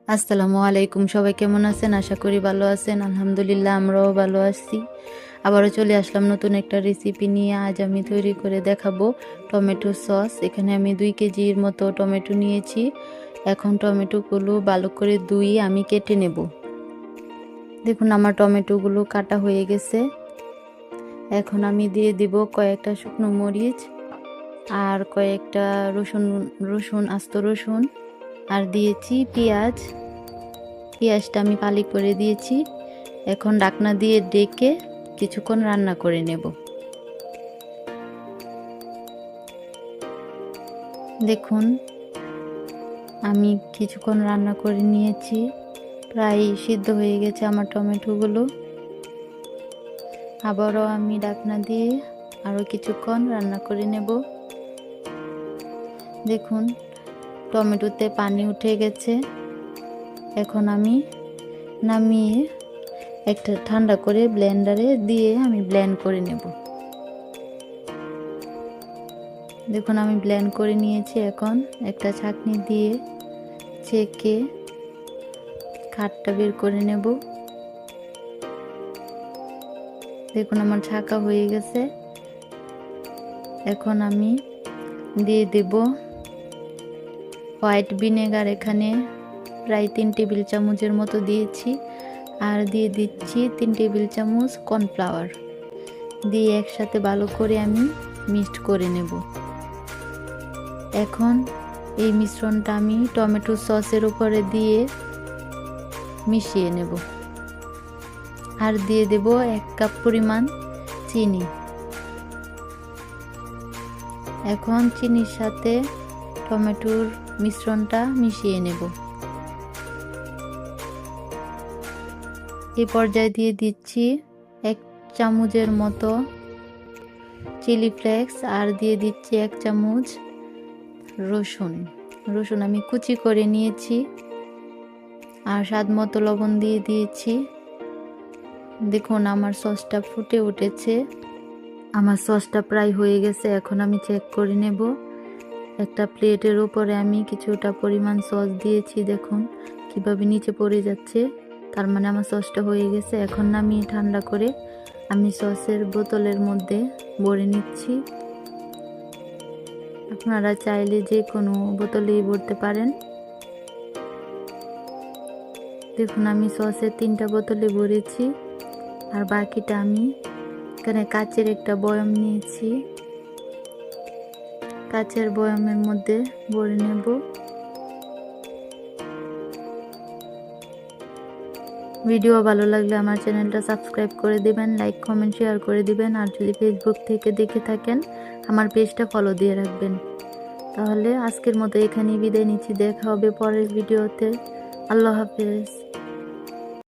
আসসালামু আলাইকুম, সবাই কেমন আছেন? আশা করি ভালো আছেন। আলহামদুলিল্লাহ আমরাও ভালো আছি। আবারও চলে আসলাম নতুন একটা রেসিপি নিয়ে। আজ আমি তৈরি করে দেখাবো টমেটো সস। এখানে আমি 2 কেজির মতো টমেটো নিয়েছি। এখন টমেটোগুলো ভালো করে ধুয়ে আমি কেটে নেব। দেখুন আমার টমেটোগুলো কাটা হয়ে গেছে। এখন আমি দিয়ে দিব কয়েকটা শুকনো মরিচ আর কয়েকটা আস্ত রসুন আর দিয়েছি পেঁয়াজ। পেঁয়াজটা আমি ফালি করে দিয়েছি। এখন ঢাকনা দিয়ে ঢেকে কিছুক্ষণ রান্না করে নেব। দেখুন আমি কিছুক্ষণ রান্না করে নিয়েছি, প্রায় সিদ্ধ হয়ে গেছে আমার টমেটোগুলো। আবারও আমি ঢাকনা দিয়ে আরও কিছুক্ষণ রান্না করে নেব। দেখুন টমেটোতে পানি উঠে গেছে। এখন আমি নামিয়ে একটা ঠান্ডা করে ব্লেন্ডারে দিয়ে আমি ব্লেন্ড করে নেব। দেখুন আমি ব্লেন্ড করে নিয়েছি। এখন একটা ছাঁকনি দিয়ে ছেঁকে খাটটা বের করে নেব। দেখুন আমার ছাঁকা হয়ে গেছে। এখন আমি দিয়ে দেব হোয়াইট ভিনেগার। এখানে প্রায় 3 টেবিল চামচের মতো দিয়েছি। আর দিয়ে দিচ্ছি 3 টেবিল চামচ কর্নফ্লাওয়ার দিয়ে একসাথে ভালো করে আমি মিক্সড করে নেব। এখন এই মিশ্রণটা আমি টমেটো সসের উপরে দিয়ে মিশিয়ে নেব। আর দিয়ে দেব 1 কাপ পরিমাণ চিনি। এখন চিনির সাথে টমেটোর মিশ্রণটা মিশিয়ে নেব। এই পর্যায়ে দিয়ে দিচ্ছি 1 চামচের মতো চিলি ফ্লেক্স আর দিয়ে দিচ্ছি 1 চামচ রসুন আমি কুচি করে নিয়েছি। আর স্বাদ মতো লবণ দিয়ে দিয়েছি। দেখুন আমার সসটা ফুটে উঠেছে। আমার সসটা প্রায় হয়ে গেছে। এখন আমি চেক করে নেব। একটা প্লেটের উপরে আমি কিছুটা পরিমাণ সস দিয়েছি। দেখুন কিভাবে নিচে পড়ে যাচ্ছে, তার মানে আমার সসটা হয়ে গেছে। এখন নামিয়ে ঠান্ডা করে আমি সসের বোতলের মধ্যে ভরে নিচ্ছি। আপনারা চাইলে যে কোনো বোতলেই ভরতে পারেন। দেখুন আমি সসের 3টা বোতলে ভরেছি। আর বাকিটা আমি এখানে কাচের একটা বয়াম নিয়েছি, কাচের বয়ামের মধ্যে ভরে নেব। ভিডিও ভালো লাগলে আমার চ্যানেলটা সাবস্ক্রাইব করে দিবেন, লাইক কমেন্ট শেয়ার করে দিবেন। আর যদি ফেসবুক থেকে দেখে থাকেন আমার পেজটা ফলো দিয়ে রাখবেন। তাহলে আজকের মতো এখানেই বিদায় নিচ্ছি। দেখা হবে পরের ভিডিওতে। আল্লাহ হাফেজ।